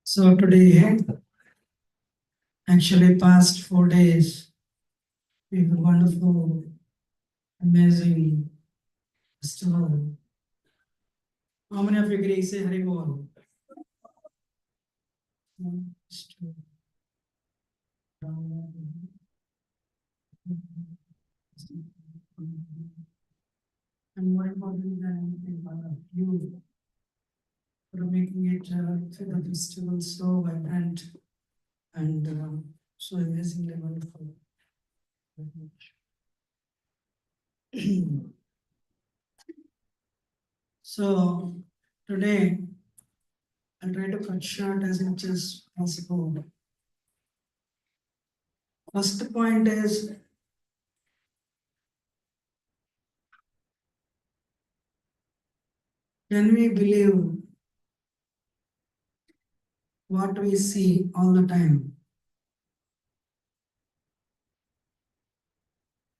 So today, actually past 4 days, we have a wonderful, amazing festival. How many of you agree? Say Hari Bol. And more important than anything, one of you for making it for the festival so vibrant and so amazingly wonderful. So today I'll try to cut short as much as possible. First point is can we believe what we see all the time?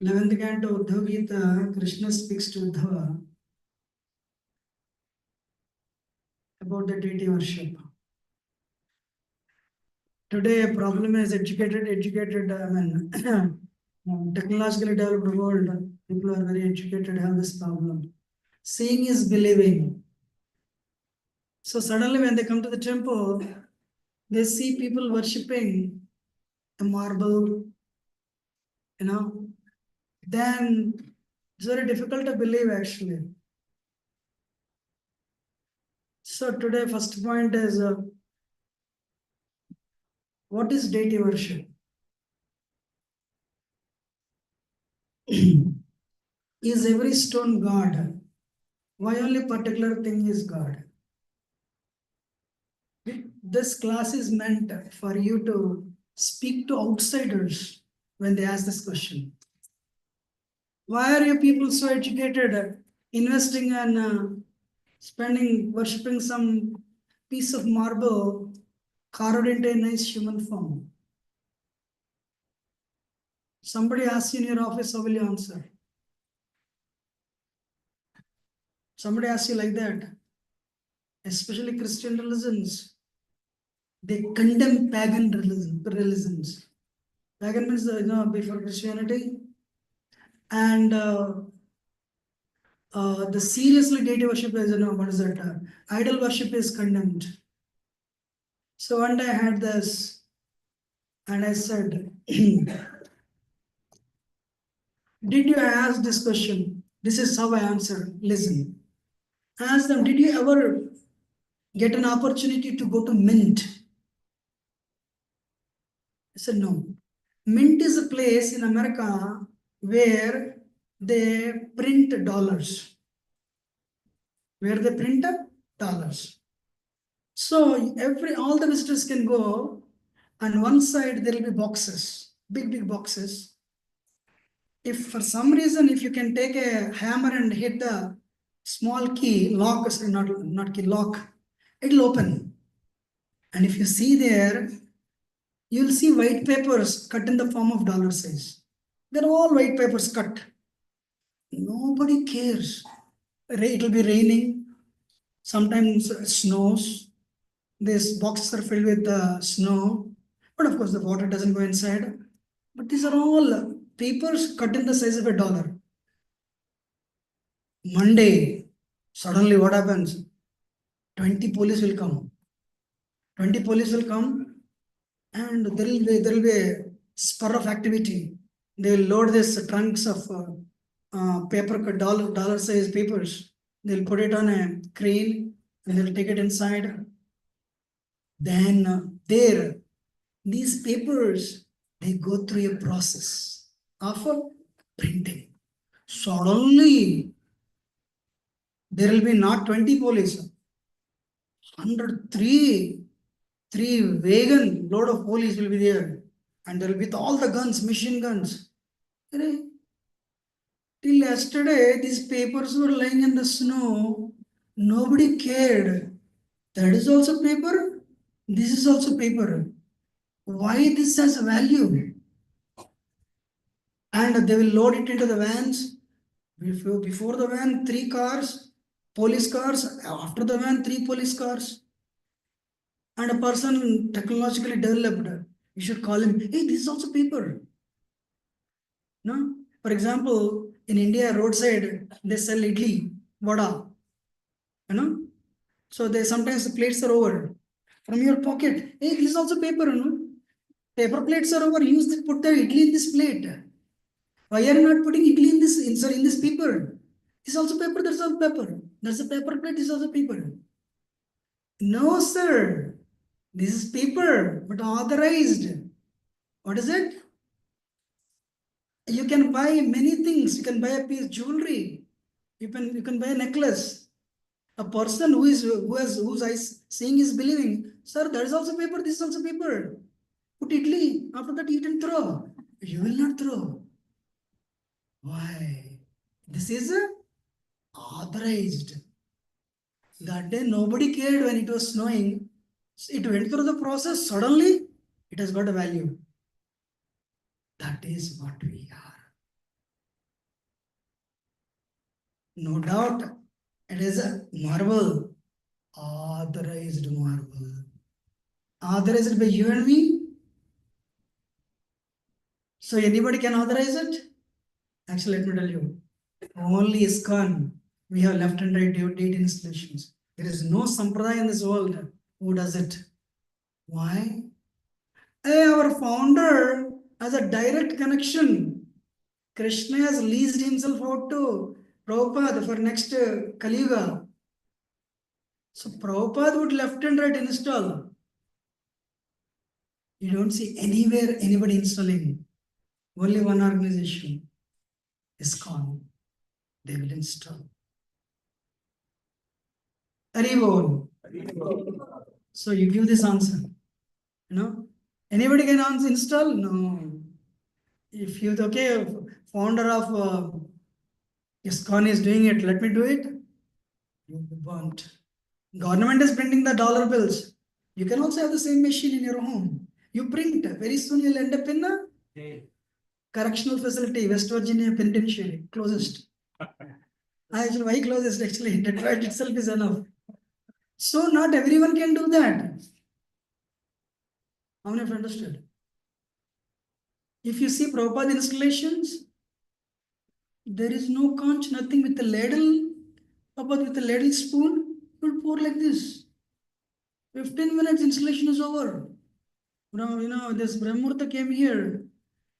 11th canto Uddhava Gita, Krishna speaks to Uddhava about the deity worship. Today, a problem is educated, technologically developed world, people are very educated, have this problem. Seeing is believing. So suddenly when they come to the temple, they see people worshipping a marble, then it's very difficult to believe actually. So today, first point is, what is deity worship? Is every stone God? Why only particular thing is God? This class is meant for you to speak to outsiders when they ask this question. Why are you people so educated, investing and spending, worshipping some piece of marble carved into a nice human form? Somebody asks you in your office, how will you answer? Somebody asks you like that, especially Christian religions. They condemn pagan religions. Pagan means, before Christianity. And the seriously deity worship is, what is that? Idol worship is condemned. So one day I had this, and I said, did you ask this question? This is how I answered. Listen. I asked them, did you ever get an opportunity to go to Mint? I said, no. Mint is a place in America where they print dollars. Where they print dollars. So all the visitors can go, and one side there will be boxes, big boxes. If for some reason, if you can take a hammer and hit the small key, lock, not key, lock, it'll open. And if you see there, you'll see white papers cut in the form of dollar size. They're all white papers cut. Nobody cares. It'll be raining. Sometimes it snows. These boxes are filled with snow. But of course, the water doesn't go inside. But these are all papers cut in the size of a dollar. Monday, suddenly what happens? 20 police will come. 20 police will come and there will be a spur of activity. They will load this trunks of paper, dollar size papers. They'll put it on a crane and they'll take it inside. Then these papers, they go through a process of printing. Suddenly, there will be not 20 police, 103, three wagon load of police will be there, and there will be all the guns, machine guns. Till yesterday, these papers were lying in the snow. Nobody cared. That is also paper. This is also paper. Why this has value? And they will load it into the vans. Before the van, 3 cars, police cars. After the van, 3 police cars. And a person technologically developed, you should call him, hey, this is also paper. No? For example, in India, roadside, they sell idli, vada. You know? So they sometimes the plates are over. From your pocket, hey, this is also paper, no? Paper plates are over, use this, put the idli in this plate. Why are you not putting idli in this in this paper? This is also paper, that's also paper. That's a paper plate, this is also paper. No, sir. This is paper, but authorized. What is it? You can buy many things. You can buy a piece of jewelry. You can buy a necklace. A person whose eyes seeing is believing. Sir, that is also paper. This is also paper. Put idli. After that, eat and throw. You will not throw. Why? This is authorized. That day nobody cared when it was snowing. It went through the process. Suddenly, it has got a value. That is what we are. No doubt, it is a marvel, authorized marvel. Authorized by you and me. So anybody can authorize it? Actually, let me tell you, only ISKCON, we have left and right date installations. There is no sampradaya in this world who does it. Why? Hey, our founder has a direct connection. Krishna has leased himself out to Prabhupada for next Kali Yuga. So Prabhupada would left and right install. You don't see anywhere anybody installing. Only one organization, ISKCON. They will install. Haribol. So you give this answer. You know, anybody can answer install? No. If you okay, founder of ISKCON is doing it, let me do it. You won't. Government is printing the dollar bills. You can also have the same machine in your home. You print. Very soon you'll end up in a correctional facility, West Virginia Penitentiary, closest. Actually, why closest? Actually, Detroit itself is enough. So not everyone can do that. How many of you understood? If you see Prabhupada installations, there is no conch, nothing with a ladle. Prabhupada with a ladle spoon will pour like this. 15 minutes installation is over. Now, this Brahmurta came here.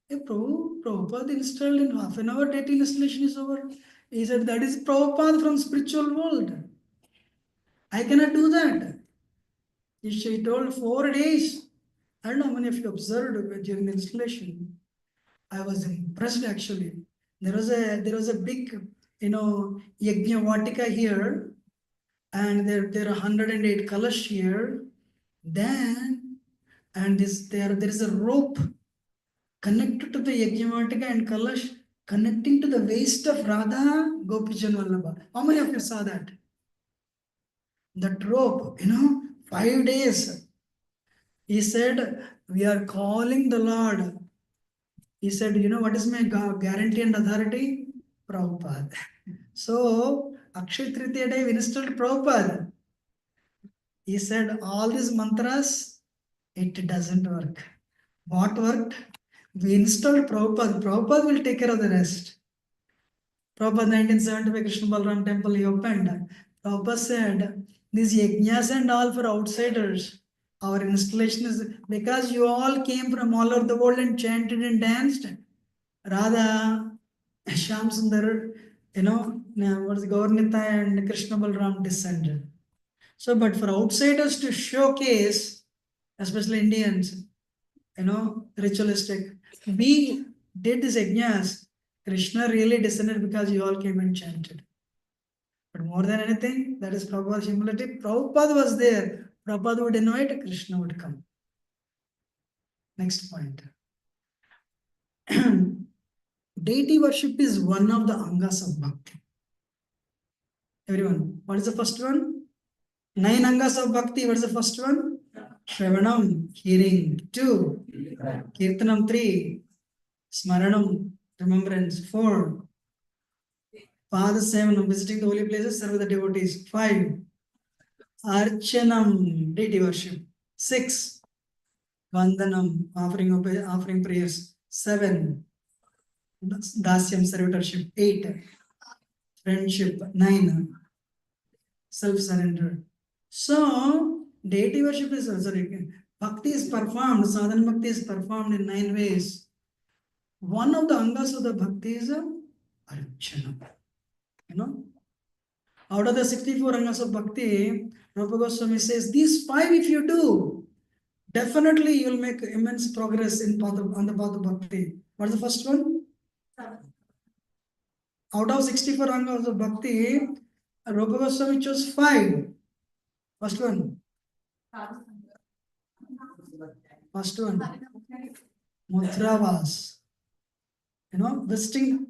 Hey, Prabhupada installed in half an hour, data installation is over. He said, that is Prabhupada from spiritual world. I cannot do that. He told 4 days. I don't know how many of you observed during the installation. I was impressed actually. There was a big, Yajna Vatika here, and there are 108 kalash here. Then, and there is a rope connected to the Yajna Vatika and kalash, connecting to the waist of Radha Gopijan Vallabha. How many of you saw that? That rope, 5 days. He said, we are calling the Lord. He said, what is my guarantee and authority? Prabhupada. So, Akshay Tritiya day we installed Prabhupada. He said, all these mantras, it doesn't work. What worked? We installed Prabhupada. Prabhupada will take care of the rest. Prabhupada 1975 Krishna Balram temple he opened. Prabhupada said, these yajnas and all for outsiders. our installation is because you all came from all over the world and chanted and danced. Radha, Shyam Sundar, what's Gaurnita and Krishna Balram descended. So, but for outsiders to showcase, especially Indians, ritualistic, we did this yajnas. Krishna really descended because you all came and chanted. But more than anything, that is Prabhupada's humility. Prabhupada was there. Prabhupada would invite, Krishna would come. Next point. Deity worship is one of the angas of bhakti. Everyone, what is the first one? 9 angas of bhakti. What is the first one? Shravanam, hearing. 2, Kirtanam. 3, Smaranam, remembrance. 4, Pada Sevanam, visiting the holy places, serve the devotees. 5, Archanam, deity worship. 6, Vandanam, offering prayers. 7, Dasyam, servitorship. 8, friendship. 9, self-surrender. So, deity worship is bhakti is performed, sadhana bhakti is performed in 9 ways. One of the angas of the bhakti is archana. Out of the 64 angas of bhakti, Rupa Goswami says, these 5 if you do, definitely you will make immense progress on the path of bhakti. What is the first one? Out of 64 angas of bhakti, Rupa Goswami chose 5. First one. First one. Mudravas. Visiting.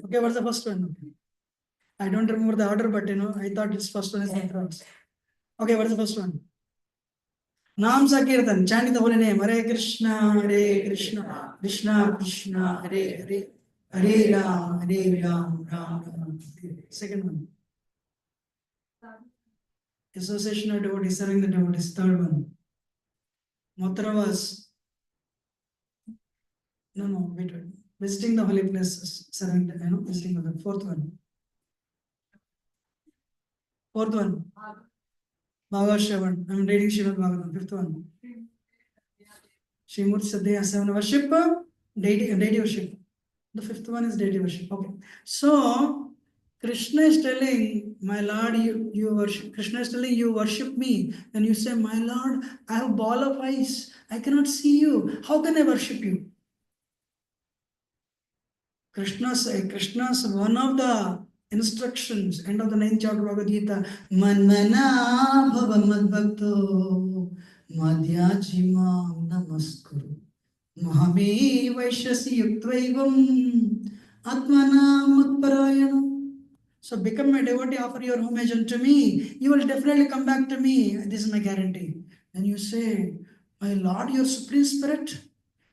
Okay, what's the first one? I don't remember the order, but I thought this first one is Mudravas. Okay, what is the first one? Nam Sakirtan, chanting the holy name. Hare Krishna, Krishna Krishna, Hare Hare, Hare Ram, Ram Ram. Second one. Association of devotees, serving the devotees. Third one. Motravas. No, wait. Visiting the holy places, serving visiting the fourth one. Fourth one. Bhagavad Shravan. I'm reading Srimad Bhagavatam. Fifth one. Srimurti Sadhya, 7 worship, deity worship. The fifth one is deity worship. Okay. So, Krishna is telling, my Lord, you worship. Krishna is telling you worship me. And you say, my Lord, I have a ball of ice. I cannot see you. How can I worship you? Krishna's one of the instructions, end of the 9th chapter of Bhagavad Gita, Manmana bhava madbhakto madhyajimam namaskuru mahame vaishyasi yuktvaivam atmana matparayanam. So become my devotee, offer your homage unto me. You will definitely come back to me. This is my guarantee. And you say, my Lord, your Supreme Spirit,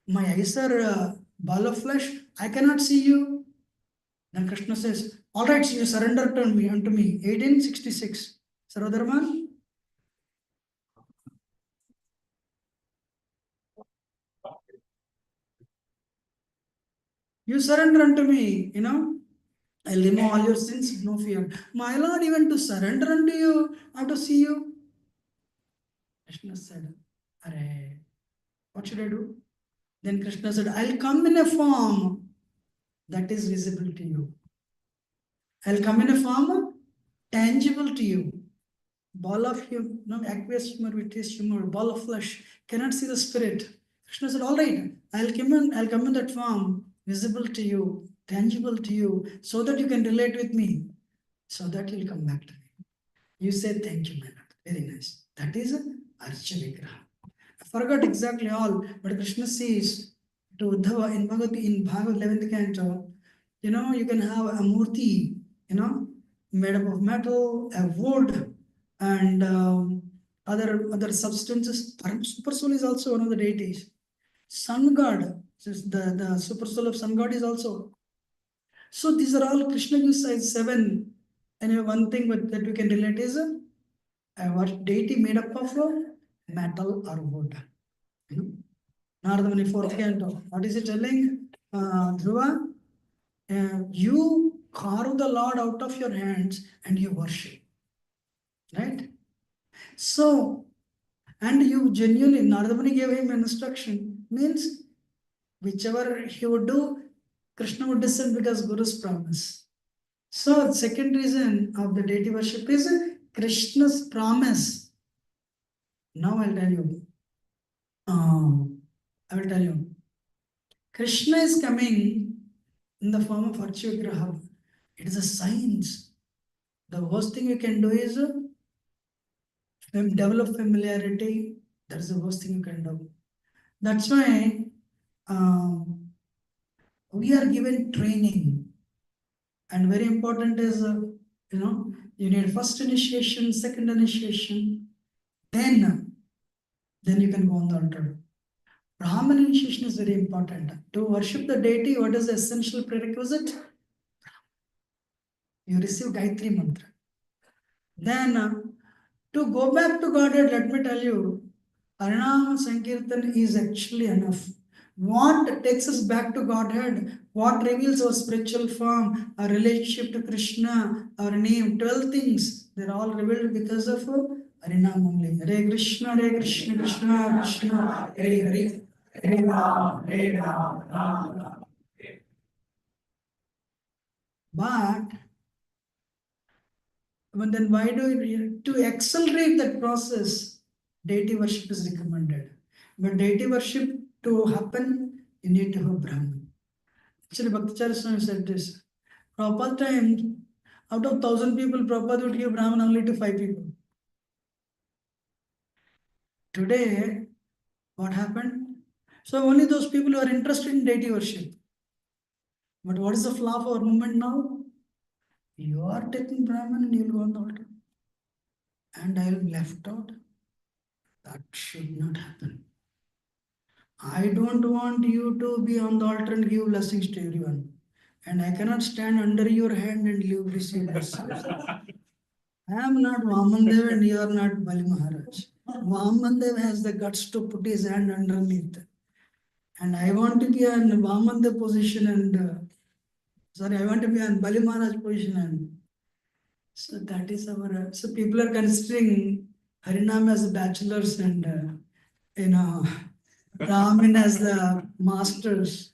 my eyes are ball of flesh. I cannot see you. Then Krishna says, all right, you surrender to me, unto me. 1866. Sarvadharma. You surrender unto me, I'll remove all your sins, no fear. My Lord, even to surrender unto you, I have to see you. Krishna said, Arey, what should I do? Then Krishna said, I'll come in a form that is visible to you. I'll come in a form tangible to you. Ball of aqueous humor, vitreous humor, ball of flesh, cannot see the spirit. Krishna said, all right, I'll come in that form, visible to you, tangible to you, so that you can relate with me, so that you'll come back to me. You say, thank you, my Lord. Very nice. That is Archa Vigraha. I forgot exactly all, but Krishna says to Uddhava in Bhagavad 11th canto, you can have a murti, made up of metal, a wood, and other substances. Super soul is also one of the deities. Sun god, the super soul of sun god is also. So these are all Krishna gives size 7. And one thing that we can relate is a deity made up of metal or wood. Nardamani 4th canto. What is it telling? Dhruva, you carve the Lord out of your hands and you worship. Right? So, And you genuinely, Nardamani gave him an instruction, means whichever he would do, Krishna would descend because Guru's promise. So, second reason of the deity worship is Krishna's promise. Now I'll tell you. I will tell you. Krishna is coming in the form of Archya Graha. It is a science. The worst thing you can do is develop familiarity. That is the worst thing you can do. That's why we are given training, and very important is you need first initiation, second initiation, then you can go on the altar. Brahman initiation is very important. To worship the deity, what is the essential prerequisite? You receive Gayatri Mantra. Then to go back to Godhead, let me tell you, Harinama Sankirtan is actually enough. What takes us back to Godhead? What reveals our spiritual form, our relationship to Krishna, our name, 12 things. They're all revealed because of Harinam only. Hare Krishna, Krishna Krishna, Hare Hare. Hare Ram, Hare Ram, Ram Ram. But then why do we, to accelerate that process, deity worship is recommended. But deity worship to happen, you need to have Brahman. Actually, Bhaktacharya Swami said this. Prabhupada time, out of 1,000 people, Prabhupada would give Brahman only to 5 people. Today, what happened? So only those people who are interested in deity worship. But what is the flaw of our movement now? You are taking Brahman and you'll go on the altar. And I will be left out. That should not happen. I don't want you to be on the altar and give blessings to everyone. And I cannot stand under your hand and you receive blessings. I am not Vamandev and you are not Bali Maharaj. Vamandev has the guts to put his hand underneath. And I want to be on Vamandev position and I want to be on Bali Maharaj position. And so that is our, so people are considering Harinam as bachelors and, Brahmin as the masters.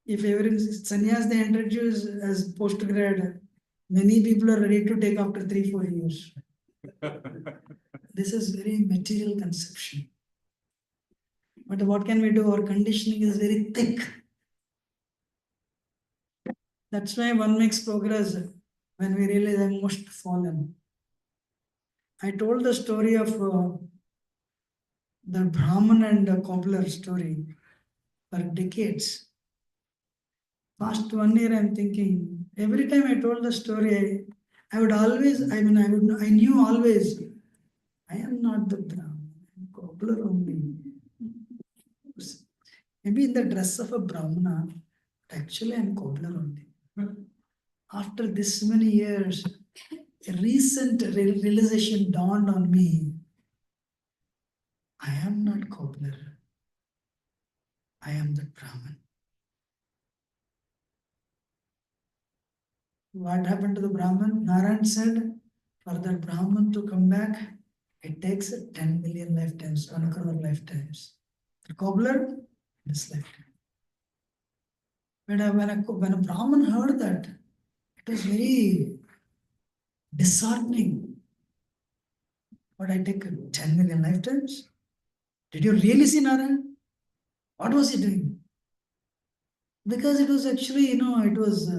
If every sannyas they introduce as postgrad, many people are ready to take after 3-4 years. This is very material conception. But what can we do? Our conditioning is very thick. That's why one makes progress when we realize I'm most fallen. I told the story of the Brahman and the cobbler story for decades. Past 1 year, I'm thinking, every time I told the story, I would always, I knew always, I am not the Brahman, I'm cobbler only. Maybe in the dress of a Brahmana, but actually I'm cobbler only. After this many years, a recent realization dawned on me. I am not cobbler. I am the Brahman. What happened to the Brahman? Narayan said, for the Brahman to come back, it takes 10 million lifetimes, 1 crore lifetimes. The cobbler, this lifetime. When a Brahman heard that, it was very disheartening. But I take 10 million lifetimes? Did you really see Narayan? What was he doing? Because it was actually, it was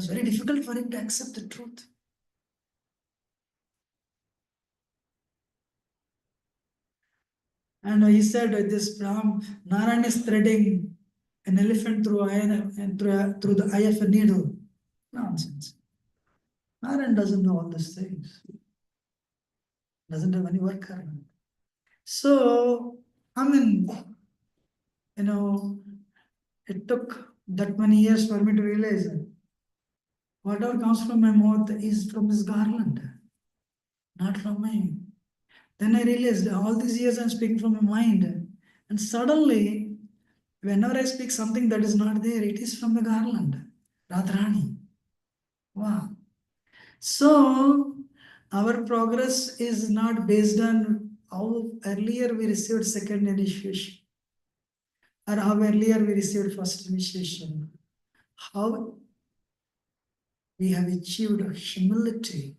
very difficult for him to accept the truth. And he said this Narayan is threading an elephant through the eye of a needle. Nonsense. Narayan doesn't know all these things. Doesn't have any work. So, it took that many years for me to realize that whatever comes from my mouth is from this garland, not from me. Then I realized all these years I'm speaking from my mind. And suddenly, whenever I speak something that is not there, it is from the garland, Radharani. Wow. So, Our progress is not based on how earlier we received second initiation or how earlier we received first initiation. How we have achieved humility.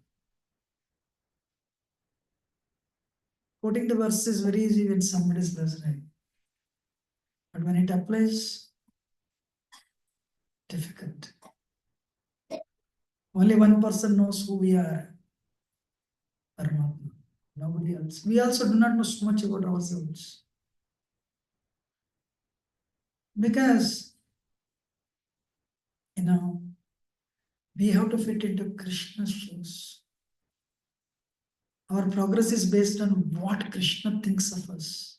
Quoting the verse is very easy when somebody is listening. But when it applies, difficult. Only one person knows who we are. Paramatma. Nobody else. We also do not know so much about ourselves. Because, we have to fit into Krishna's shoes. Our progress is based on what Krishna thinks of us.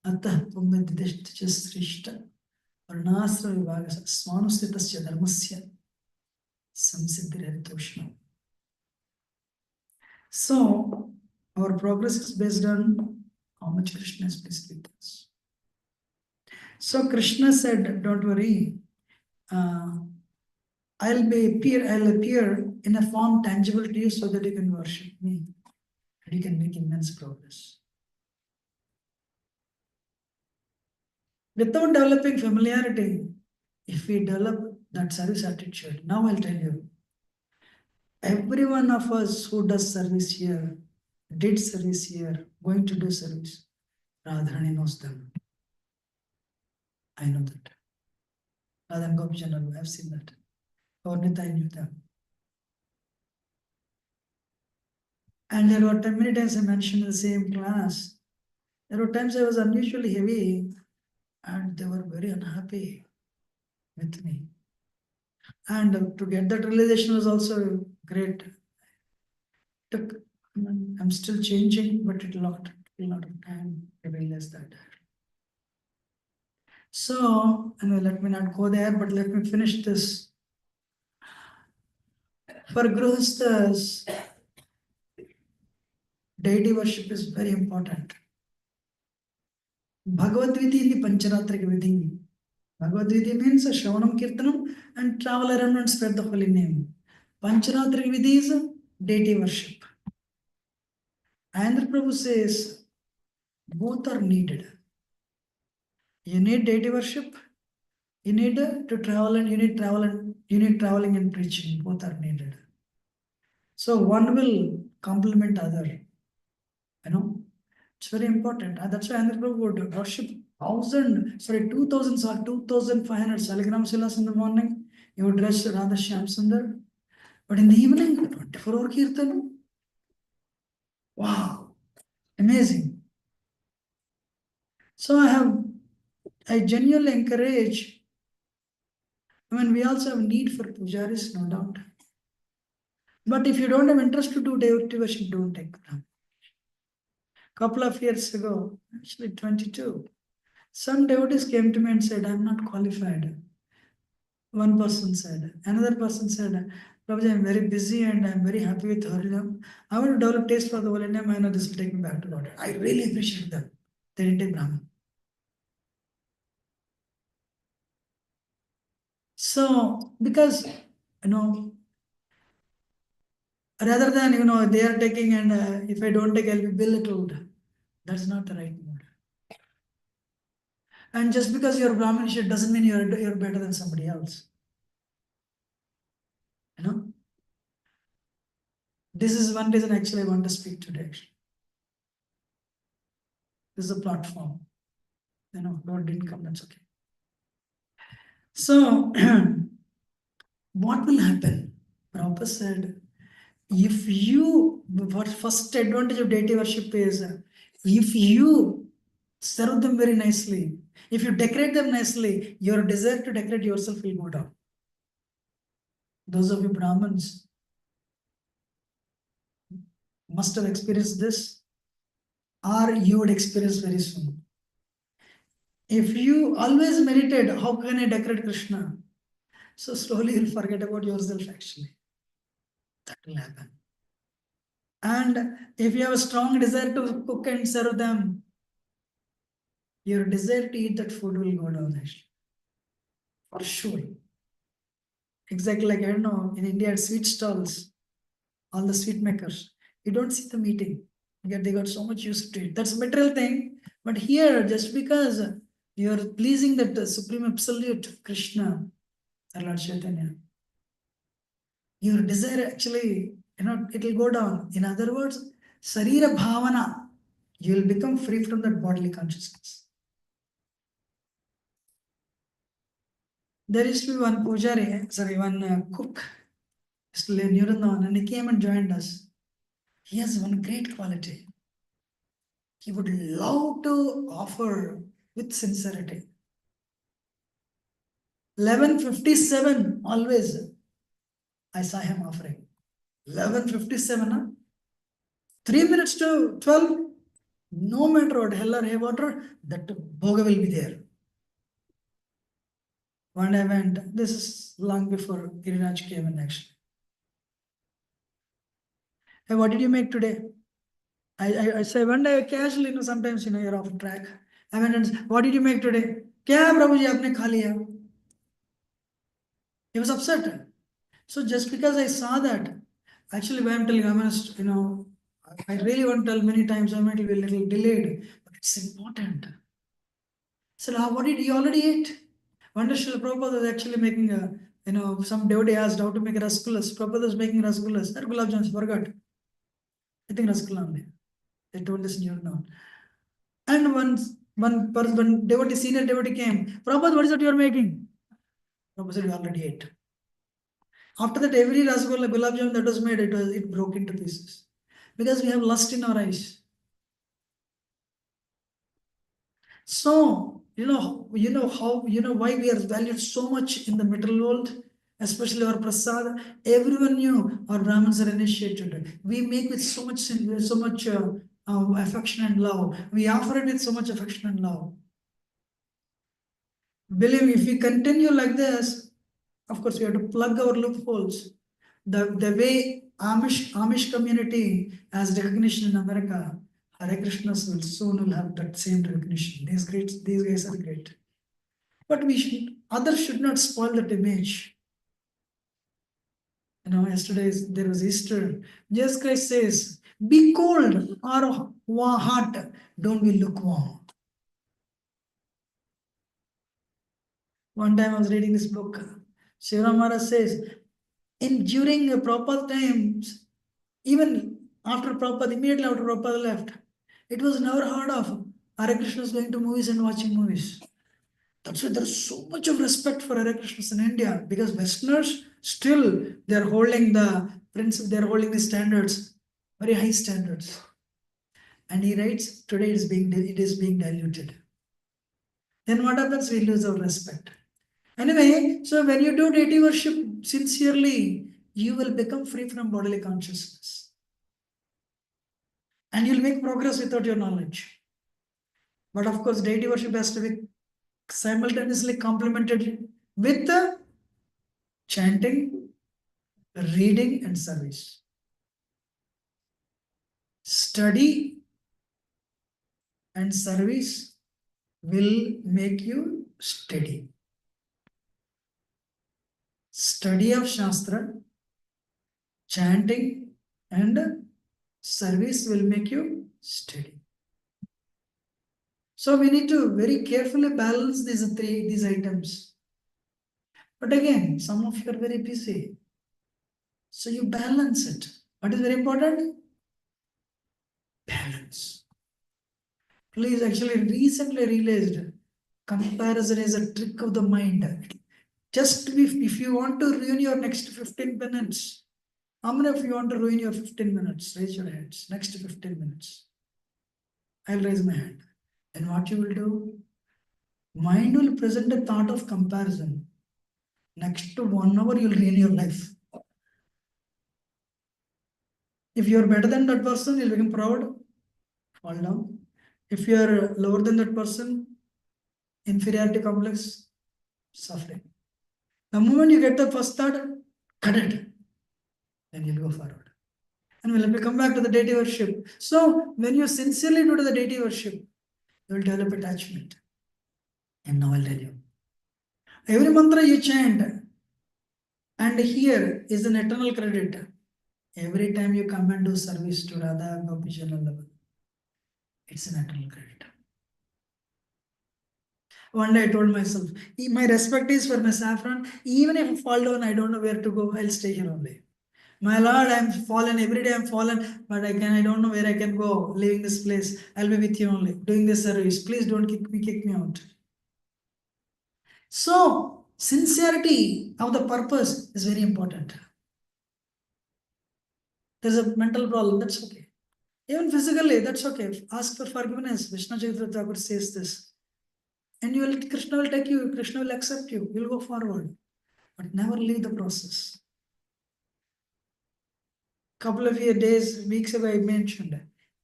Atah pumbedidishtasya srishta varnasra vibhagasya swanustitasya dharmasya samsiddhiritoshna. So, our progress is based on how much Krishna is pleased with us. So Krishna said, don't worry, I'll appear in a form tangible to you so that you can worship me and you can make immense progress. Without developing familiarity, if we develop that service attitude, now I'll tell you, every one of us who does service here, did service here, going to do service, Radharani knows them. I know that. Radhan Gopijanalu, I've seen that. Ornita, I knew them. And there were many times I mentioned in the same class, there were times I was unusually heavy and they were very unhappy with me. And to get that realization was also great. I'm still changing, but it took a lot of time to realize that. So, anyway, let me not go there, but let me finish this. For Grihasthas, deity worship is very important. Bhagavad Gita in the Pancharatrika Vidhi. Bhagavad Gita means Shravanam Kirtanam and travel around and spread the holy name. Pancharatrika Vidhi is deity worship. Andhra Prabhu says both are needed. You need deity worship, you need to travel and you need traveling and preaching. Both are needed. So one will complement other. It's very important. And that's why Andhra Prabhu would worship 2,000 or 2,500 Saligram Silas in the morning. He would dress Radha Shyam Sundar. But in the evening, 24-hour Kirtan. Wow, amazing. So I genuinely encourage, we also have need for pujaris, no doubt. But if you don't have interest to do deity worship, don't take them. Couple of years ago, actually 22, some devotees came to me and said, I'm not qualified. One person said, another person said, Prabhuji, I'm very busy and I'm very happy with Harinam. I want to develop taste for the holy name. I know this will take me back to God. I really appreciate them. They didn't take Brahman. So, because, rather than, they are taking and if I don't take, I'll be belittled. That's not the right mode. And just because you're Brahmanish, it doesn't mean you're better than somebody else. This is one reason actually I want to speak today. This is a platform. Lord didn't come, that's okay. So, what will happen? Prabhupada said, what first advantage of deity worship is, if you serve them very nicely, if you decorate them nicely, your desire to decorate yourself will go down. Those of you Brahmins must have experienced this, or you would experience very soon. If you always meditate, how can I decorate Krishna? So slowly you'll forget about yourself actually. That will happen. And if you have a strong desire to cook and serve them, your desire to eat that food will go down actually. For sure. Exactly like, in India at sweet stalls, all the sweet makers. You don't see the meeting. They got so much used to it. That's a material thing. But here, just because you're pleasing that Supreme Absolute Krishna, or Lord Chaitanya, your desire actually, it will go down. In other words, Sarira Bhavana, you will become free from that bodily consciousness. There used to be one pujari, one cook, used to live near Vrindavan, and he came and joined us. He has one great quality. He would love to offer with sincerity. 11:57 always I saw him offering. 11:57, huh? 3 minutes to 12, no matter what, hell or high water, that bhoga will be there. One day I went, this is long before Giriraj came in actually. Hey, what did you make today? I say one day casually, sometimes you're off track. I went and said, what did you make today? Kya Prabhuji aapne kha liya? He was upset. So just because I saw that, actually why I'm telling you, I'm honest, I really want to tell many times, I might be a little delayed, but it's important. So what did you already eat? One day Srila Prabhupada was actually making some devotee asked how to make rasgullas. Prabhupada was making rasgullas. That gulab jamuns, forgot. I think rasgulla only. They told this new now. And one devotee, senior devotee came. Prabhupada, what is that you are making? Prabhupada said, you already ate. After that, every rasgulla, gulab jamun that was made, it broke into pieces. Because we have lust in our eyes. So, why we are valued so much in the material world, especially our prasad. Everyone knew our Brahmins are initiated. We make with so much affection and love. We offer it with so much affection and love. Believe me, if we continue like this, of course, we have to plug our loopholes. The way Amish community has recognition in America, Hare Krishnas will soon have that same recognition. These guys are great. But others should not spoil that image. Yesterday there was Easter. Jesus Christ says, be cold or hot, don't be lukewarm. One time I was reading this book. Shiva Maharaj says, during proper times, even after Prabhupada, immediately after Prabhupada left, it was never heard of Hare Krishnas going to movies and watching movies. That's why there's so much of respect for Hare Krishnas in India, because Westerners still they're holding the principle, they're holding the standards, very high standards. And he writes, today it is being diluted. Then what happens? We lose our respect. Anyway, so when you do deity worship sincerely, you will become free from bodily consciousness. And you'll make progress without your knowledge. But of course, deity worship has to be simultaneously complemented with the chanting, reading, and service. Study and service will make you steady. Study of Shastra, chanting, and service will make you steady. So we need to very carefully balance these items. But again, some of you are very busy. So you balance it. What is very important? Balance. Please, actually recently realized comparison is a trick of the mind. If you want to ruin your next 15 minutes, how many of you want to ruin your 15 minutes? Raise your hands. Next 15 minutes. I'll raise my hand. And what you will do? Mind will present a thought of comparison. Next to 1 hour, you'll ruin your life. If you're better than that person, you'll become proud, fall down. If you're lower than that person, inferiority complex, suffering. The moment you get the first thought, cut it. Then you'll go forward. And we'll come back to the deity worship. So when you sincerely do the deity worship, you will develop attachment. And now I'll tell you. Every mantra you chant, and here is an eternal credit. Every time you come and do service to Radha Gopi Janala, it's an eternal credit. One day I told myself, my respect is for my saffron. Even if I fall down, I don't know where to go. I'll stay here only. My Lord, I'm fallen. Every day I'm fallen, but I don't know where I can go. Leaving this place, I'll be with you only. Doing this service. Please don't kick me out. So, sincerity of the purpose is very important. There's a mental problem, that's okay. Even physically, that's okay. Ask for forgiveness. Vishnu Chaitra Thakur says this. And Krishna will take you, Krishna will accept you, you'll go forward. But never leave the process. Couple of days, weeks ago, I mentioned,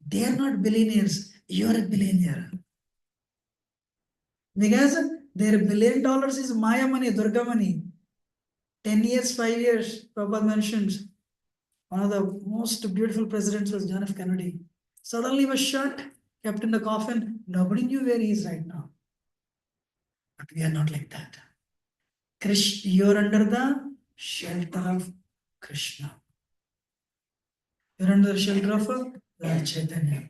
they are not billionaires, you're a billionaire. Because their $1 billion is Maya money, Durga money. 10 years, 5 years, Prabhupada mentions, one of the most beautiful presidents was John F. Kennedy. Suddenly was shot, kept in the coffin. Nobody knew where he is right now. But we are not like that. Krishna, you're under the shelter of Krishna. You're under the shelter of Lord Chaitanya.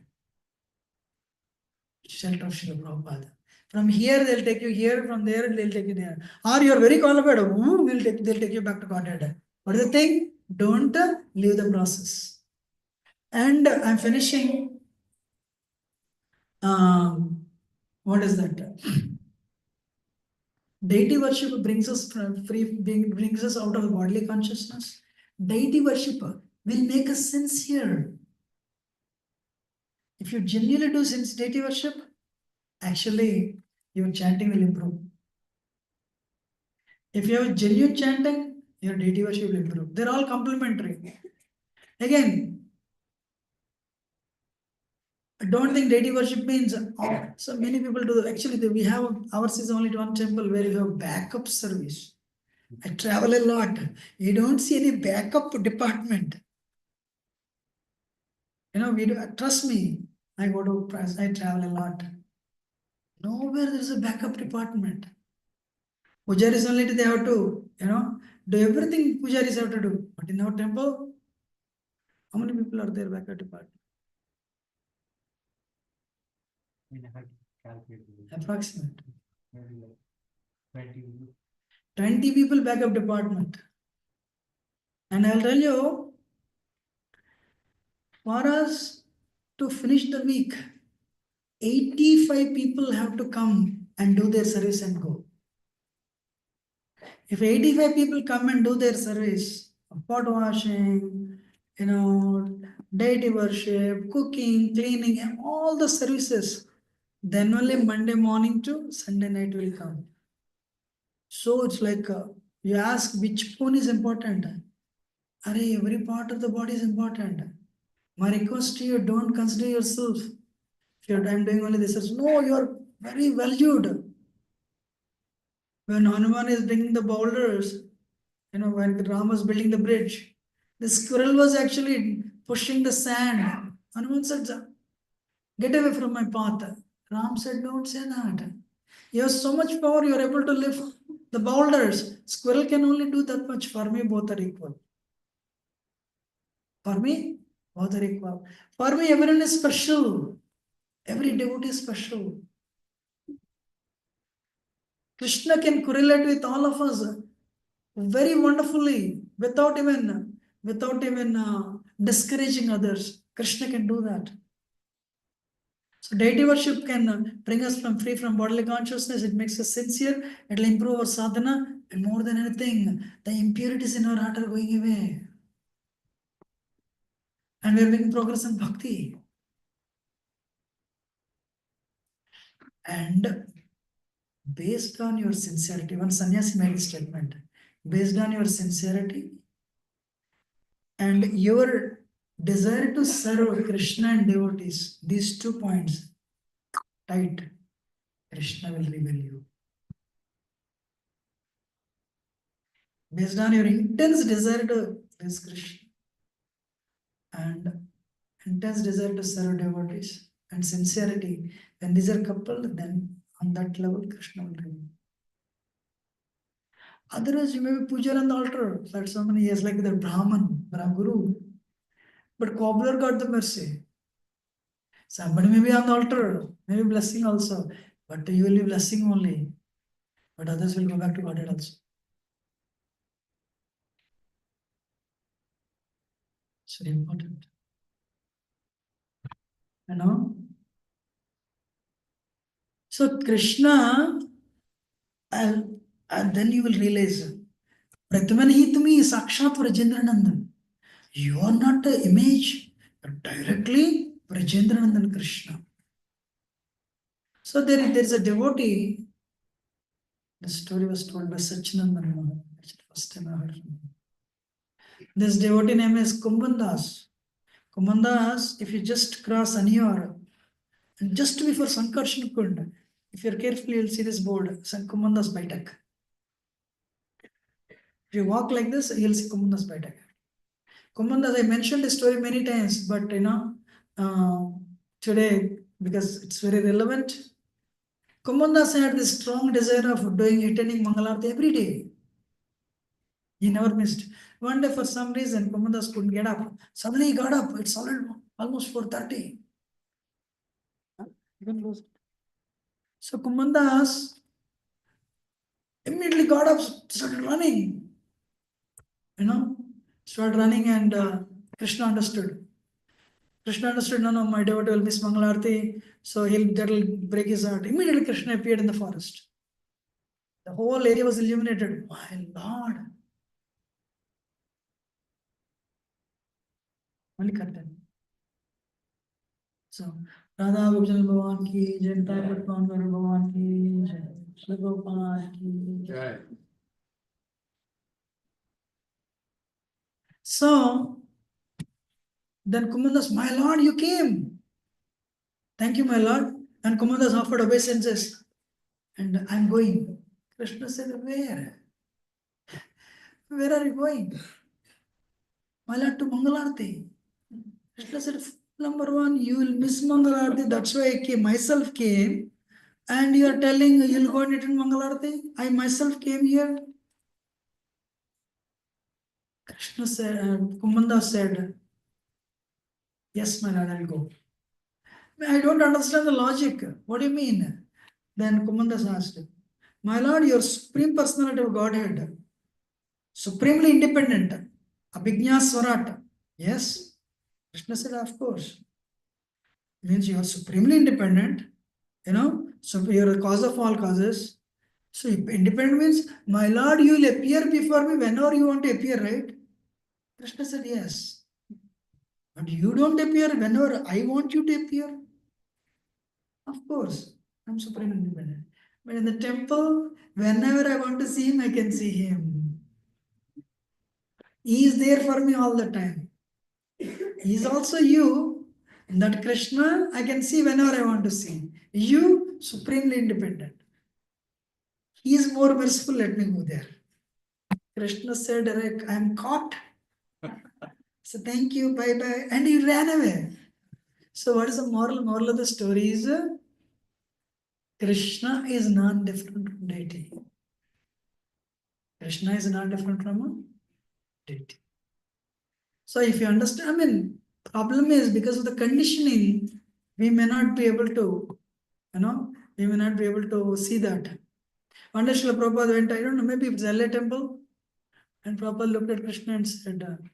Shelter of Srila Prabhupada. From here they'll take you here, from there they'll take you there. Or you're very qualified, they'll take you back to Godhead. What is the thing? Don't leave the process. And I'm finishing. What is that? Deity worship brings us brings us out of the bodily consciousness. Deity worship will make us sincere. If you genuinely do deity worship, actually your chanting will improve. If you have genuine chanting, your deity worship will improve. They're all complementary. Again, I don't think deity worship means so many people do. Actually, we have ours is only one temple where you have backup service. I travel a lot. You don't see any backup department. We do, trust me. I travel a lot. Nowhere there is a backup department. Pujaris only they have to, do everything pujaris have to do. But in our temple, how many people are there backup department? Approximate. 20 people backup department. And I'll tell you, for us to finish the week, 85 people have to come and do their service and go. If 85 people come and do their service, pot washing, deity worship, cooking, cleaning, and all the services, then only Monday morning to Sunday night will come. So it's like you ask which one is important. Every part of the body is important. My request to you, don't consider yourself. If I'm doing only this, no, you're very valued. When Hanuman is bringing the boulders, when Ram was building the bridge, the squirrel was actually pushing the sand. Hanuman said, get away from my path. Ram said, don't say that. You have so much power, you're able to lift the boulders. Squirrel can only do that much. For me, both are equal. For me, both are equal. For me, everyone is special. Every devotee is special. Krishna can correlate with all of us very wonderfully without even discouraging others. Krishna can do that. So deity worship can bring us free from bodily consciousness. It makes us sincere. It will improve our sadhana. And more than anything, the impurities in our heart are going away. And we are making progress in bhakti. And based on your sincerity, one sannyasi made a statement, based on your sincerity and your desire to serve Krishna and devotees, these 2 points, tight, Krishna will reveal you. Based on your intense desire to please Krishna and intense desire to serve devotees and sincerity, when these are coupled, then on that level, Krishna will reveal. Otherwise, you may be puja on the altar for so many years, like the Brahman, Guru. But cobbler got the mercy. Somebody may be on the altar, maybe blessing also, but you will be blessing only. But others will go back to Godhead also. It's very important. You know? So Krishna, and then you will realize, Pratman hi tumi sakshat Vrajendranandan. You are not the image, but directly Vrajendranandan Krishna. So there is a devotee. The story was told by Sachinandan Maharaj. First time I heard from him. This devotee name is Kumbandas. Kumbandas, if you just cross Aniyar, and just before Sankarshan Kund, if you're careful, you'll see this board, Kumbandas Baitak. If you walk like this, you'll see Kumbandas Baitak. Kumbandas, I mentioned the story many times, but today, because it's very relevant, Kumbandas had this strong desire of attending Mangalarti every day. He never missed. One day, for some reason, Kumbandas couldn't get up. Suddenly he got up. It's almost 4:30. So Kumbandas immediately got up, started running. Started running, and Krishna understood. No, my devotee will miss Mangalarti, so that'll break his heart. Immediately Krishna appeared in the forest. The whole area was illuminated. My Lord. Malikartan. So, Radha Gopal Bhavan ki, Janta Patman Garu Bhavan ki, Shri Gopal ki. Right. So, then Kumandas, my Lord, you came. Thank you, my Lord. And Kumandas offered obeisances. And I'm going. Krishna said, where? Where are you going? My Lord, to Mangalarti. Krishna said, number one, you will miss Mangalarti. That's why I came. Myself came. And you are telling you'll go and attend Mangalarti. I myself came here. Krishna said, Kumanda said, yes, my Lord, I'll go. I don't understand the logic. What do you mean? Then Kumanda asked, my Lord, your supreme personality of Godhead, supremely independent, Abhijna Swarat. Yes. Krishna said, of course. Means you are supremely independent, so you are the cause of all causes. So independent means, my Lord, you will appear before me whenever you want to appear, right? Krishna said, yes. But you don't appear whenever I want you to appear. Of course, I'm supremely independent. But in the temple, whenever I want to see him, I can see him. He is there for me all the time. He is also you. That Krishna, I can see whenever I want to see. You, supremely independent. He is more merciful, let me go there. Krishna said, I am caught. So thank you, bye-bye. And he ran away. So what is the moral? Moral of the story is, Krishna is not different from deity. Krishna is not different from a deity. So if you understand, problem is because of the conditioning, we may not be able to, we may not be able to see that. One day Srila Prabhupada went, I don't know, maybe it's LA temple, and Prabhupada looked at Krishna and said,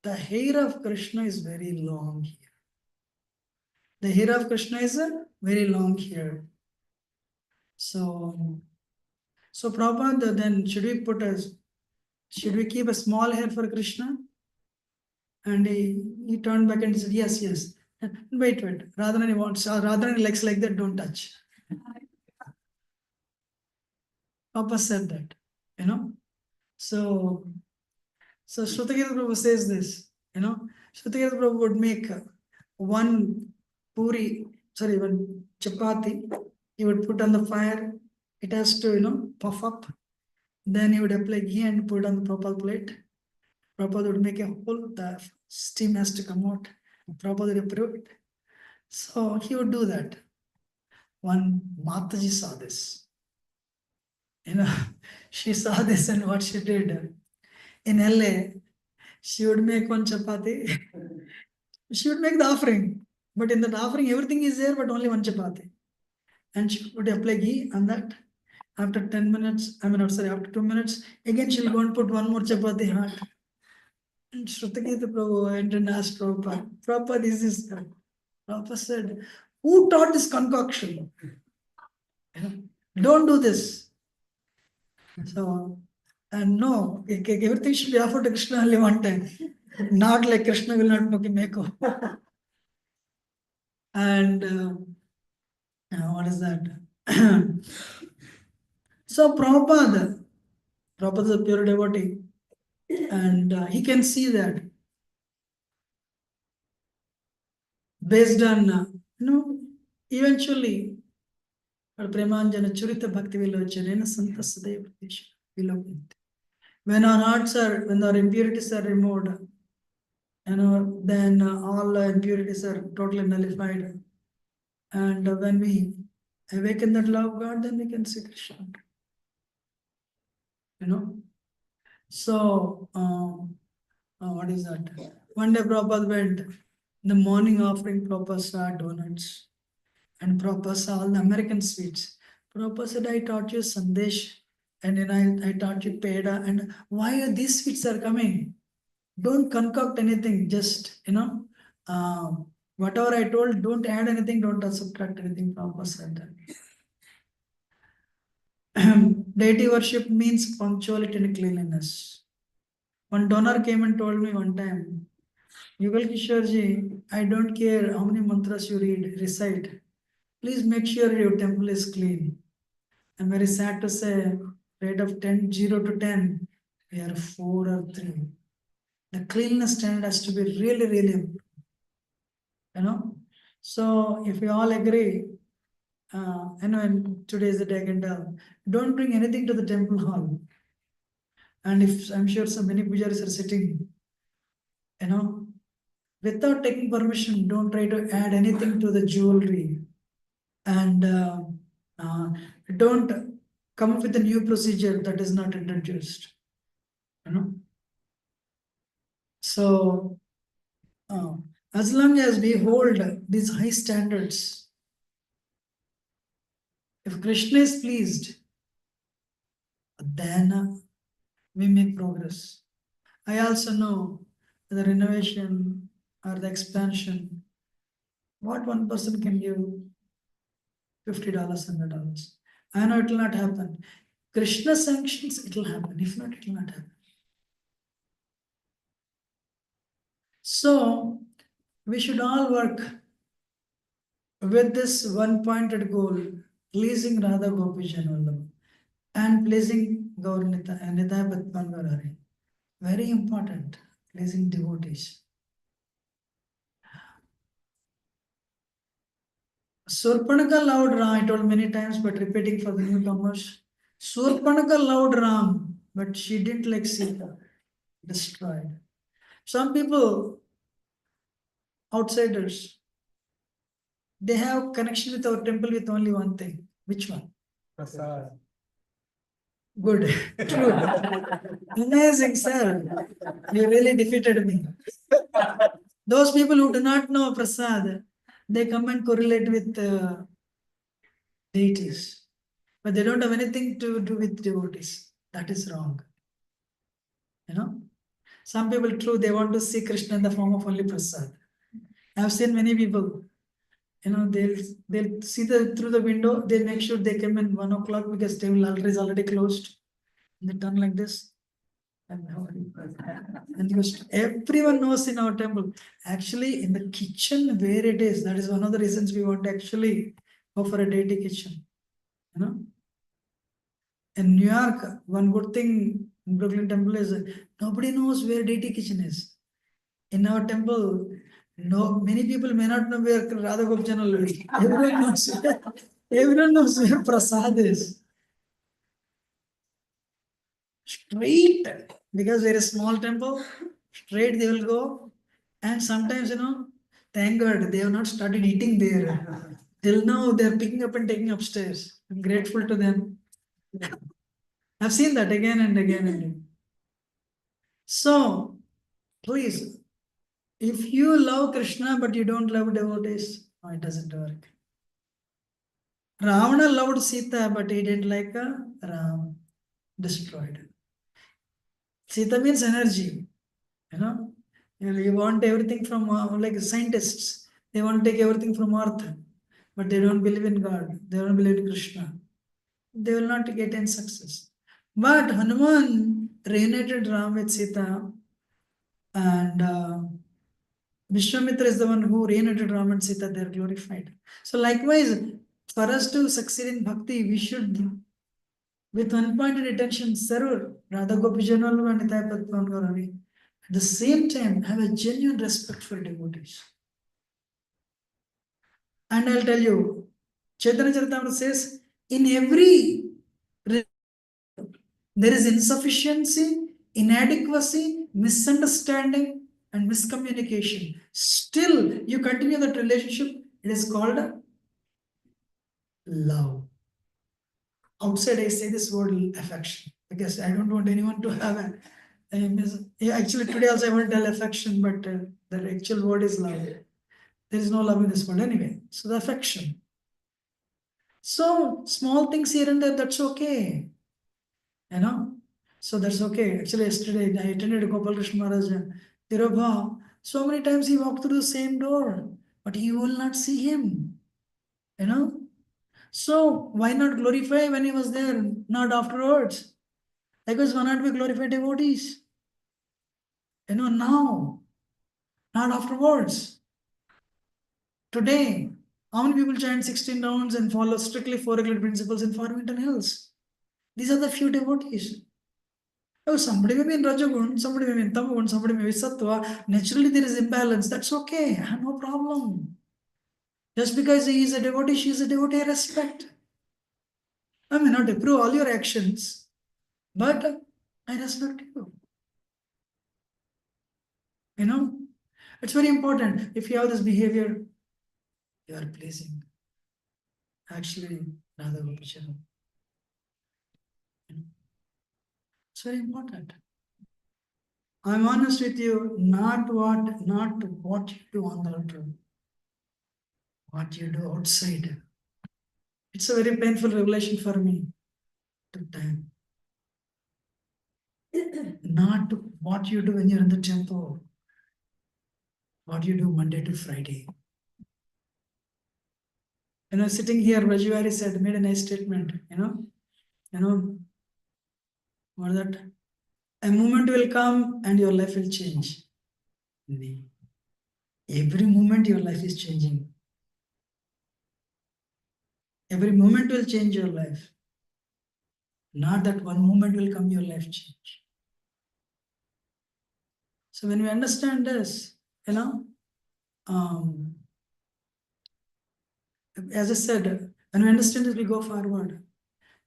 the hair of Krishna is very long here. The hair of Krishna is very long here. So Prabhupada, then should we keep a small hair for Krishna? And he turned back and said, yes. Wait. Rather than he likes like that, don't touch. Papa said that, So Shrutakirti Prabhu says this, Shrutakirti Prabhu would make one chapati, he would put on the fire, it has to, puff up. Then he would apply ghee and put on the Prabhupada plate. Prabhupada would make a hole, the steam has to come out. Prabhupada would approve it. So he would do that. One Mataji saw this. She saw this, and what she did in LA, She would make one chapati. She would make the offering. But in that offering, everything is there, but only one chapati. And she would apply ghee on that. After 10 minutes, after 2 minutes, again she'll go and put one more chapati hot. And Shrutakita Prabhu went and asked Prabhupada, Prabhupada, this is good. Prabhupada said, who taught this concoction? Don't do this. So, and no, everything should be offered to Krishna only one time. Not like Krishna will not make. And what is that? So Prabhupada is a pure devotee, and he can see that based on, eventually, Premanjana Churita Bhakti Vilochanena Santa Sadeva Vilokant. When our impurities are removed, then all impurities are totally nullified. And when we awaken that love of God, then we can see Krishna. So, what is that? One day Prabhupada went, in the morning offering, Prabhupada saw donuts. And Prabhupada saw all the American sweets. Prabhupada said, I taught you Sandesh, and then I taught you Peda, and why are these sweets are coming? Don't concoct anything, just, whatever I told, don't add anything, don't subtract anything, Prabhupada said that. Deity worship means punctuality and cleanliness. One donor came and told me one time, Yugal Kishore, I don't care how many mantras you recite. Please make sure your temple is clean. I'm very sad to say, rate of 0 to 10, we are 4 or 3. The cleanliness standard has to be really, really important. So if we all agree, and today is the day again, don't bring anything to the temple hall. And if I'm sure so many pujaris are sitting, without taking permission, don't try to add anything to the jewelry. And don't come up with a new procedure that is not introduced. So, as long as we hold these high standards, if Krishna is pleased, then we make progress. I also know the renovation or the expansion, what one person can give, $50, $100. I know it will not happen. Krishna sanctions, it will happen. If not, it will not happen. So, we should all work with this one-pointed goal, pleasing Radha Gopi Vallabha and pleasing Gaurnita and Nitaya Patman Gaurari. Very important, pleasing devotees. Surpanaka loved Ram, I told many times, but repeating for the newcomers. Surpanaka loved Ram, but she didn't like Sita, destroyed. Some people, outsiders, they have connection with our temple with only one thing. Which one? Prasad. Good. True. Amazing, sir. You really defeated me. Those people who do not know Prasad, they come and correlate with deities. But they don't have anything to do with devotees. That is wrong. Some people, true, they want to see Krishna in the form of only Prasad. I have seen many people, they'll see through the window, they make sure they come in 1 o'clock because table is already closed. And they turn like this. And everyone knows in our temple. Actually, in the kitchen where it is, that is one of the reasons we want to actually go for a deity kitchen. In New York, one good thing in Brooklyn Temple is nobody knows where deity kitchen is. In our temple, many people may not know where Radha Gopjanal is. Everyone knows where Prasad is. Straight, because we're a small temple, straight they will go. And sometimes, thank God, they have not started eating there. Till now, they're picking up and taking upstairs. I'm grateful to them. I've seen that again and again and again. So, Please, if you love Krishna but you don't love devotees, no, it doesn't work. Ravana loved Sita, but he didn't like Ram. Destroyed. Sita means energy. You know, you want everything from like scientists. They want to take everything from earth, but they don't believe in God. They don't believe in Krishna. They will not get any success. But Hanuman reunited Ram with Sita, and Vishwamitra is the one who reunited Ram and Sita. They are glorified. So likewise, for us to succeed in bhakti, we should, with one-pointed attention, serve Radha Gopijanalu and Nithai Padman Gaurani. At the same time, have a genuine respect for devotees. And I'll tell you, Chaitanya Charitamrita says, in every there is insufficiency, inadequacy, misunderstanding, and miscommunication. Still, you continue that relationship. It is called love. Outside, I say this word affection because I don't want anyone to have a. Actually, today also I want to tell affection, but the actual word is love. There is no love in this world anyway. So the affection. So small things here and there, that's okay. You know, so that's okay. Actually, yesterday I attended Gopal Krishna Maharaj Tirobha. So many times he walked through the same door, but you will not see him. You know, so why not glorify when he was there, not afterwards? Likewise, why not we glorify devotees? You know, now, not afterwards. Today, how many people chant 16 rounds and follow strictly 4 regular principles in Farmington Hills? These are the few devotees. Oh, somebody may be in Rajagun, somebody may be in Tamagun, somebody may be Sattva. Naturally, there is imbalance. That's okay. I have no problem. Just because he is a devotee, she is a devotee, I respect. I may not approve all your actions, but I respect you. You know, it's very important. If you have this behavior, you are pleasing. Actually, Radha Gopichan. It's very important. I'm honest with you, not what you do on the altar, what you do outside. It's a very painful revelation for me. Took time. Not what you do when you're in the temple, what you do Monday to Friday. You know, sitting here, Rajivari said, made a nice statement, you know, what is that? A moment will come and your life will change. Every moment your life is changing. Every moment will change your life. Not that one moment will come, your life change. So when we understand this, you know, as I said, when we understand this, we go forward.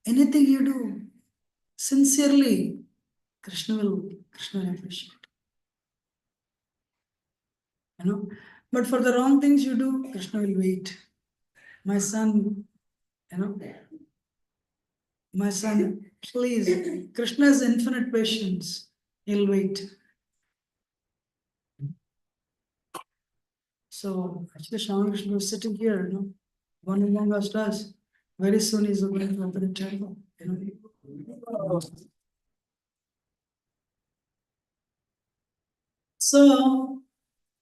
Anything you do sincerely, Krishna will appreciate. You know, but for the wrong things you do, Krishna will wait. My son, you know, my son, please, Krishna has infinite patience. He'll wait. So actually, Shyaman Krishna was sitting here, you know, one among us does. Very soon he's going to open a temple, you know. So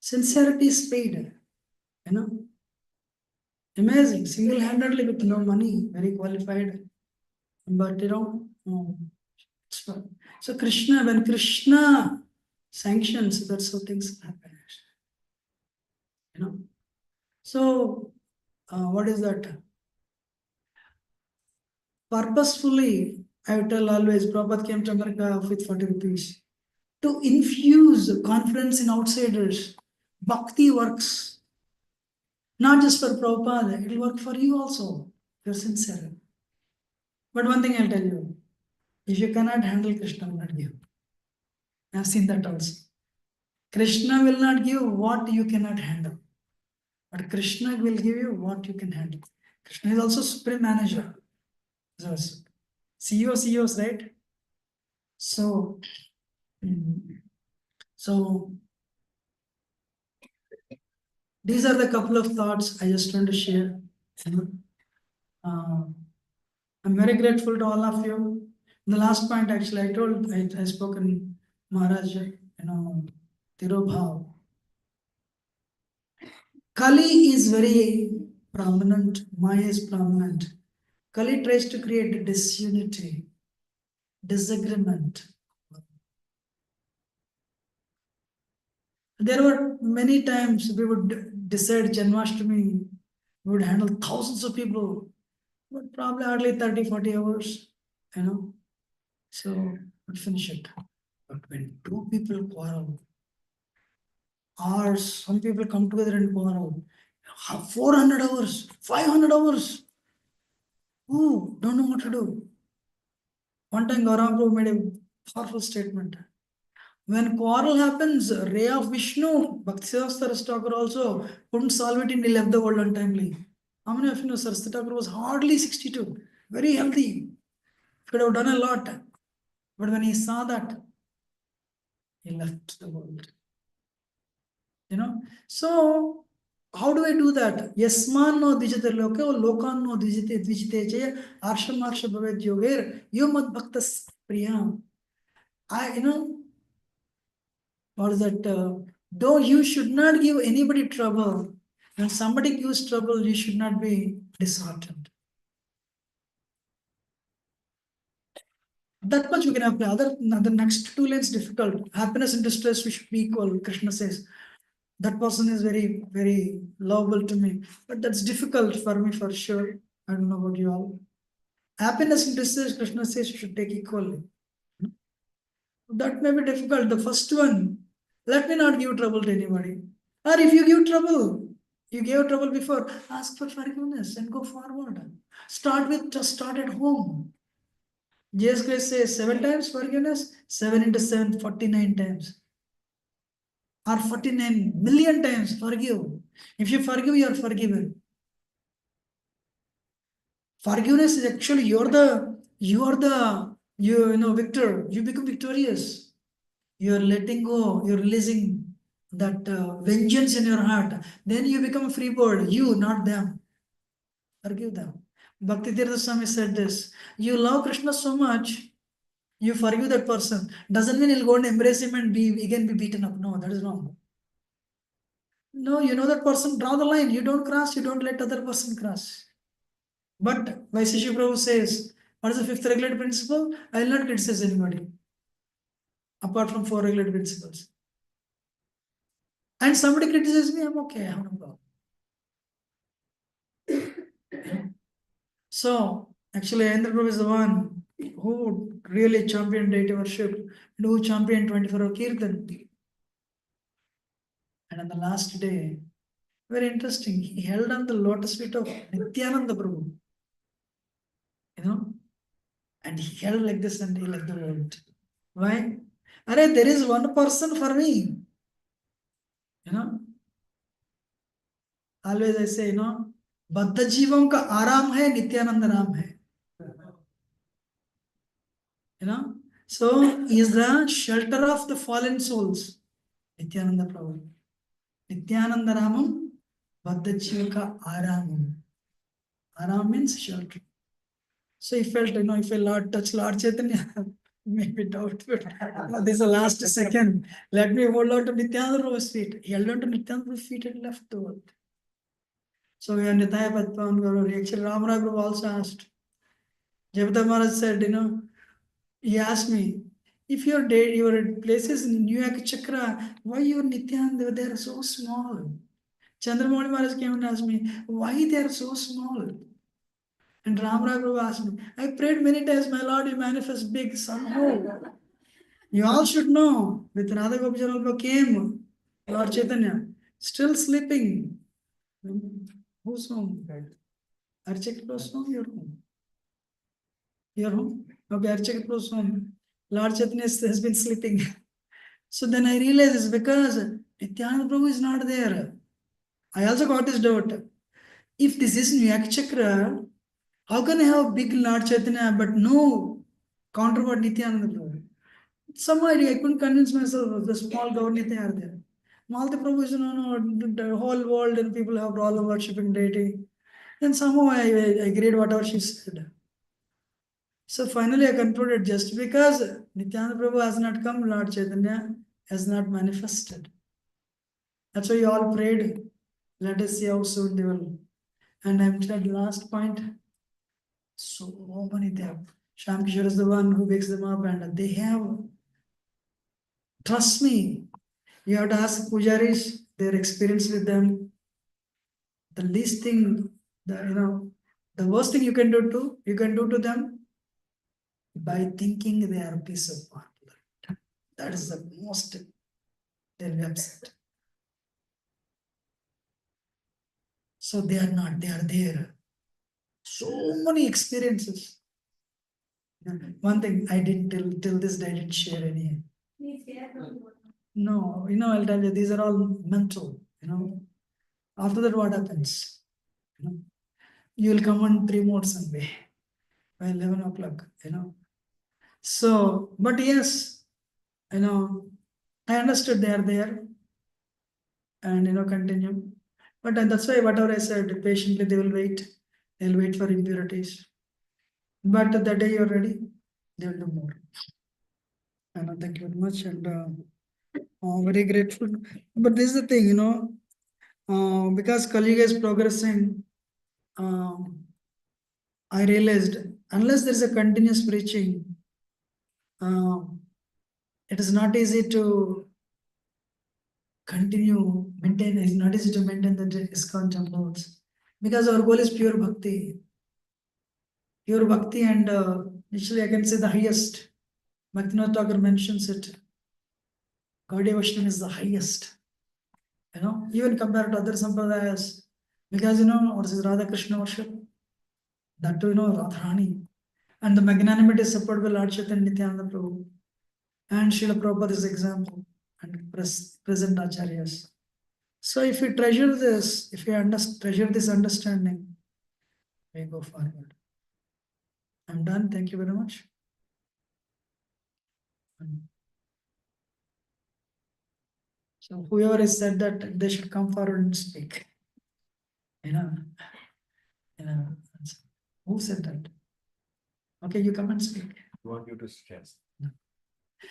sincerity is paid, you know. Amazing, single-handedly with no money, very qualified. But you know, it's fun. So Krishna, when Krishna sanctions, that's how things happen. You know. So what is that? Purposefully, I tell always, Prabhupada came to America with 40 rupees to infuse confidence in outsiders. Bhakti works. Not just for Prabhupada, it will work for you also. You're sincere. But one thing I'll tell you, if you cannot handle, Krishna will not give. I've seen that also. Krishna will not give what you cannot handle. But Krishna will give you what you can handle. Krishna is also supreme manager. CEOs, right? So, so These are the couple of thoughts I just want to share. I'm very grateful to all of you. The last point, actually, I spoke in Maharaj, Tirobhav. Kali is very prominent, Maya is prominent. Kali tries to create disunity, disagreement. There were many times we would decide Janmashtami, we would handle thousands of people, but probably hardly 30, 40 hours, So we'd finish it. But when two people quarrel, or some people come together and quarrel, 400 hours, 500 hours, don't know what to do. One time Gauranga Prabhu made a powerful statement. When quarrel happens, ray of Vishnu, Bhaktisiddhanta Saraswati Thakur also couldn't solve it and he left the world untimely. How many of you know Saraswati Thakur was hardly 62, very healthy, could have done a lot. But when he saw that, he left the world. So how do I do that? Yasman no dijate loke o lokan no dijite jaya arshamaksha bhavet yoger yomad bhaktas priyam. What is that? Though you should not give anybody trouble, when somebody gives trouble, you should not be disheartened. That much we can apply. The next two lines difficult. Happiness and distress we should be equal. Krishna says that person is very, very lovable to me, but that's difficult for me for sure. I don't know about you all. Happiness and distress, Krishna says you should take equally. That may be difficult. The first one, let me not give trouble to anybody. Or if you give trouble, you gave trouble before, ask for forgiveness and go forward. Start at home. Jesus Christ says 7 times forgiveness, 7 into 7, 49 times. Or 49 million times forgive. If you forgive, you are forgiven. Forgiveness is actually you are the victor. You become victorious. You are letting go. You're releasing that vengeance in your heart. Then you become a free bird. You, not them. Forgive them. Bhakti Tirtha Swami said this. You love Krishna so much, you forgive that person. Doesn't mean he'll go and embrace him and be beaten up. No, that is wrong. No, you know that person, draw the line. You don't cross, you don't let other person cross. But Vaisesha Prabhu says, what is the 5th regulated principle? I will not criticize anybody. Apart from 4 regulated principles. And somebody criticizes me, I'm okay, I have no problem. So, actually, Indra Prabhu is the one who really championed deity worship and who championed 24-hour Kirtan. And on the last day, very interesting, he held on the lotus feet of Nityananda Prabhu. And he held like this and he left the world. Why? There is one person for me. Always I say, Baddha Jivam ka Aram hai, Nityananda Ram hai. So he is the shelter of the fallen souls. Nityananda Prabhu. Nityananda Ramam, Baddha Jivam ka Aramam. Aram means shelter. So he felt, if I touch Lord Chaitanya, maybe doubt, but this is the last second. Let me hold on to Nityananda Prabhu's feet. He held on to Nityananda Prabhu's feet and left the world. So when Nitaya Patpan Gauri, actually Ramraj Prabhu also asked. Jabata Maharaj said, he asked me, if your places in New York Chakra, why your Nityananda, they are so small? Chandramouli Maharaj came and asked me, why they are so small? And Ramraj Prabhu asked me, I prayed many times, my Lord, you manifest big somehow. You all should know, with Radha Gopijanalpa came, Lord Chaitanya, still sleeping. Whose home? Archak Prabhu's home, your home. Your home? Okay, Archak Prabhu's home. Lord Chaitanya has been sleeping. So then I realized it's because Nityananda Prabhu is not there. I also got this doubt. If this is Nyak Chakra, how can I have big Lord Chaitanya but no counterpart Nityananda Prabhu? Somehow I couldn't convince myself of the small Gaur Nitya are there. Malti Prabhu is, the whole world and people have problem worshipping deity. Then somehow I agreed whatever she said. So finally I concluded, just because Nityananda Prabhu has not come, Lord Chaitanya has not manifested. That's why you all prayed. Let us see how soon they will. And I'm at last point. So many they have. Shyam Kishore is the one who wakes them up, and they have. Trust me, you have to ask pujaris their experience with them. The least thing, the worst thing you can do to them by thinking they are a piece of art. That is the most they'll be upset. So they are not, they are there. So many experiences. One thing I didn't till this day I didn't share any. No, I'll tell you, these are all mental, After that, what happens? You will come on 3 more Sunday by 11 o'clock, So, but yes, I understood they are there and, continue. But that's why whatever I said, patiently they will wait. They'll wait for impurities. But the day you're ready, they will do more. And thank you very much. And very grateful. But this is the thing, because Kali Yuga is progressing, I realized unless there is a continuous preaching, it is not easy to maintain. It's not easy to maintain the ISKCON temples because our goal is pure bhakti. Pure bhakti, and actually I can say the highest. Bhaktivinoda Thakur mentions it. Gaudiya Vaishnava is the highest. Even compared to other sampradayas, because what is Radha Krishna worship? That too, Radharani. And the magnanimity is supported by Lord Chaitanya Nityananda Prabhu. And Srila Prabhupada is example and present acharyas. So if you treasure this, if you treasure this understanding, we go forward. I'm done. Thank you very much. So whoever has said that they should come forward and speak. Who said that? Okay, you come and speak. I want you to suggest.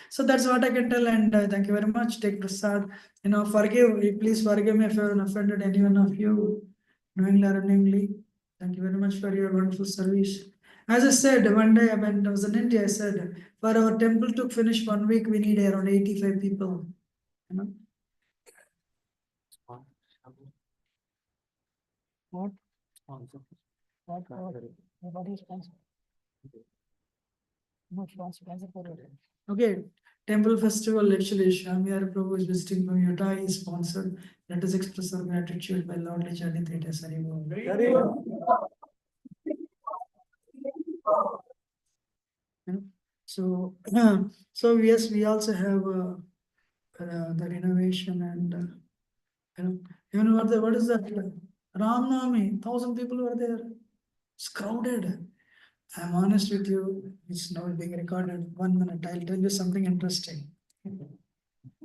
So that's what I can tell, and thank you very much. Take prasad. Please forgive me if I have offended any one of you, knowingly or unknowingly. Thank you very much for your wonderful service. As I said, one day when I was in India, I said, for our temple to finish 1 week, we need around 85 people. What? What is responsible? Okay, temple festival, actually, Shamyar Prabhu is visiting from Utah, is sponsored. Let us express our gratitude by loudly chanting Theta Sarimo. So, yes, we also have the renovation and what is that? Ram Navami, 1,000 people were there. It's crowded. I'm honest with you, it's now being recorded. 1 minute, I'll tell you something interesting.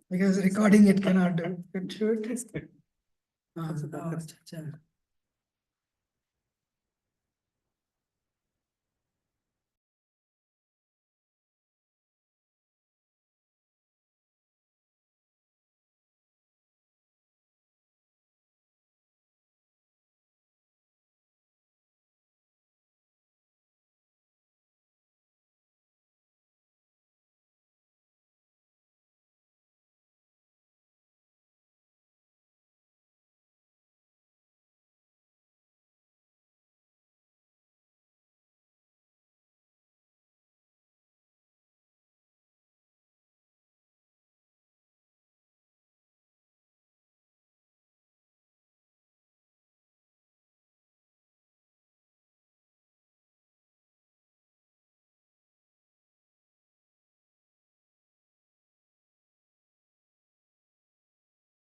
Because recording it cannot do. It should.